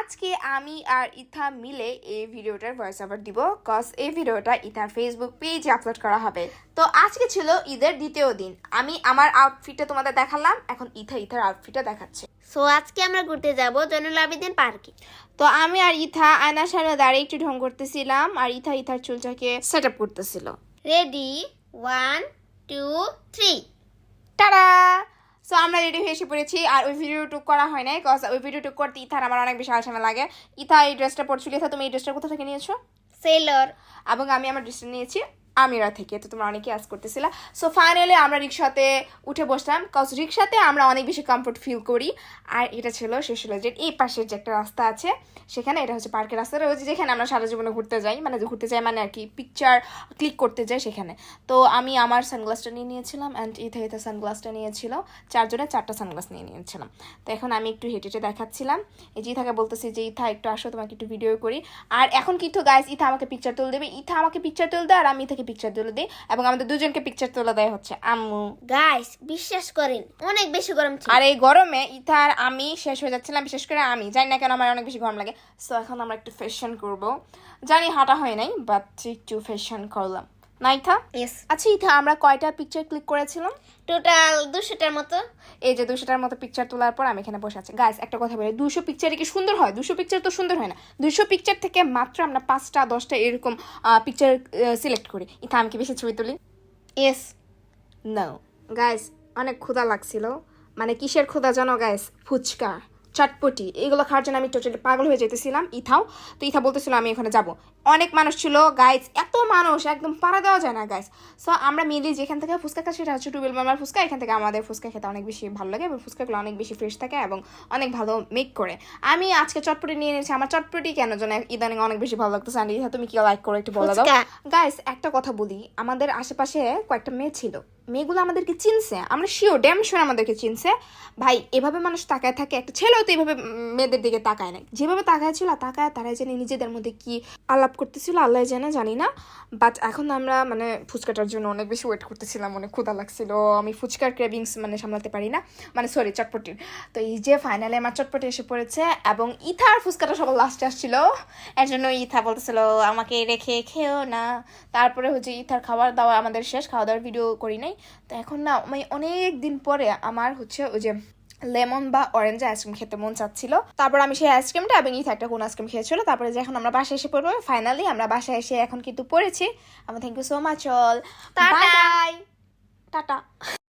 আজকে আমি আর ইথা মিলে এই ভিডিওটার ভয়েস ওভার দিব কজ এই ভিডিওটা ইথার ফেসবুক পেজে আপলোড করা হবে। তো আজকে ছিল ঈদের দ্বিতীয় দিন। আমি আমার আউটফিটটা তোমাদের দেখালাম, এখন ইথার আউটফিটটা দেখাচ্ছে। সো আজকে আমরা ঘুরতে যাব জয়নুল আবেদিন পার্কে। তো আমি আর ইথা আয়নার সামনে দাঁড়িয়ে একটু ঢং করতেছিলাম আর ইথার চুলটাকে সেট আপ করতেছিল। Ready 1 2 3 tata. সো আমরা রেডি হয়ে এসে পড়েছি আর ওই ভিডিওটুক করা হয় নাই কজ ওই ভিডিওটুক করতে ইথার আমার অনেক বেশি আলসামে লাগে। ইথা এই ড্রেসটা পরছিল। ইথা তুমি এই ড্রেসটা কোথা থেকে নিয়েছো? সেলর। এবং আমি আমার ড্রেসটা নিয়েছি আমিরা থেকে। তো তোমরা অনেকে আজ করতেছিলা। সো ফাইনালি আমরা রিক্সাতে উঠে বসলাম কজ রিক্সাতে আমরা অনেক বেশি কমফোর্ট ফিল করি। আর এটা ছিল শেষ হলো যে এই পাশের যে একটা রাস্তা আছে সেখানে, এটা হচ্ছে পার্কের রাস্তাটা, ওই যেখানে আমরা সারা জীবনে ঘুরতে যাই, মানে ঘুরতে যাই মানে আর কি পিকচার ক্লিক করতে যাই সেখানে। তো আমি আমার সানগ্লাসটা নিয়ে নিয়েছিলাম অ্যান্ড ইথা সানগ্লাসটা নিয়েছিল, চারজনে চারটা সানগ্লাস নিয়ে নিয়েছিলাম। তো এখন আমি একটু হেঁটে হেঁটে দেখাচ্ছিলাম। এই যে ইথাকে বলতেছি যে ইথা একটু আসো, তোমাকে একটু ভিডিও করি। আর এখন কিন্তু গাইস ইথা আমাকে পিকচার তুলে দেবে, ইথা আমাকে পিকচার তুলে দেয় আর আমি ইথাকে পিকচার তুলে দিই এবং আমাদের দুজনকে পিকচার তুলে দেয় হচ্ছে আম্মু। গাইস বিশ্বাস করেন অনেক বেশি গরম ছিল। আর এই গরমে ইথা আর আমি শেষ হয়ে যাচ্ছিলাম, বিশেষ করে আমি জানি না কেন আমার অনেক বেশি গরম লাগে। সো এখন আমরা একটু ফ্যাশন করব, জানি হাঁটা হয় নাই বাট একটু ফ্যাশন করলাম না ইথা? ইয়েস। আচ্ছা ইথা, আমরা কয়টা পিকচার ক্লিক করেছিলাম? টোটাল 200টার মতো। এই যে 200টার মতো পিকচার তোলার পর আমি এখানে বসে আছি। গাইস একটা কথা বলি, 200 পিকচারে কি সুন্দর হয়? 200 পিকচার তো সুন্দর হয় না। 200 পিকচার থেকে মাত্র আমরা 5টা 10টা এরকম পিকচার সিলেক্ট করি। ইথা আমি কি বেশি ছবি তুলি? ইয়েস। নো গাইস, অনেক ক্ষুধা লাগছিল। মানে কিসের ক্ষুধা জানো গাইস? ফুচকা, চটপটি, এগুলো খাওয়ার জন্য আমি টোটালি পাগল হয়ে যেতেছিলাম। ইথাও তো ইথা বলতেছিল আমি এখানে যাব। অনেক মানুষ ছিল গাইস, এত মানুষ একদম পাড়া দেওয়া যায় না গাইস। সো আমরা মিলি যেখান থেকে ফুচকা খাই সেটা হচ্ছে টুবেল মামার ফুচকা। এখান থেকে আমাদের ফুচকা খেতে অনেক বেশি ভালো লাগে এবং ফুচকাগুলো অনেক বেশি ফ্রেশ থাকে এবং অনেক ভালো মেক করে। আমি আজকে চটপটি নিয়ে নিয়েছি। আমার চটপটি কেন যেন ইদানিং অনেক বেশি ভালো লাগতেছে। আর ইথা তুমি কি লাইক করো একটু বলে দাও। গাইস একটা কথা বলি, আমাদের আশেপাশে কয়েকটা মেয়ে ছিল, মেয়েগুলো আমাদেরকে চিনছে, আমরা শিওর ড্যাম শিওর আমাদেরকে চিনছে। ভাই এভাবে মানুষ তাকায় থাকে? একটা ছেলেও তো এইভাবে মেয়েদের দিকে তাকায় না। যেভাবে তাকায় ছিল তাকায়, তারা জানি নিজেদের মধ্যে কি আলাপ করতেছিল আল্লাহ জানে, জানি না। বাট এখন আমরা মানে ফুচকাটার জন্য অনেক বেশি ওয়েট করতেছিলাম, অনেক ক্ষুধা লাগছিল। আমি ফুচকার ক্রেভিংস মানে সামলাতে পারি না, মানে সরি চটপটির। তো এই যে ফাইনালি আমার চটপটি এসে পড়েছে এবং ইথার ফুচকাটা সবার লাস্টে আসছিল, এর জন্য ইথা বলতেছিল আমাকে রেখে খেও না। তারপরে হচ্ছে ইথার খাবার দাওয়া আমাদের শেষ, খাওয়া দাওয়ার ভিডিও করি নাই। তো এখন না আমি অনেক দিন পরে আমার হচ্ছে ওই যে লেমন বা অরেঞ্জ আইসক্রিম খেতে মন চাচ্ছিল। তারপর আমি সেই আইসক্রিমটা এবং ইথা একটা কোন আইসক্রিম খেয়েছিল। তারপরে যে এখন আমরা বাসায় এসে পড়বো, ফাইনালি আমরা বাসায় এসে এখন কিন্তু পড়েছি। আমার thank you so much all, bye tata.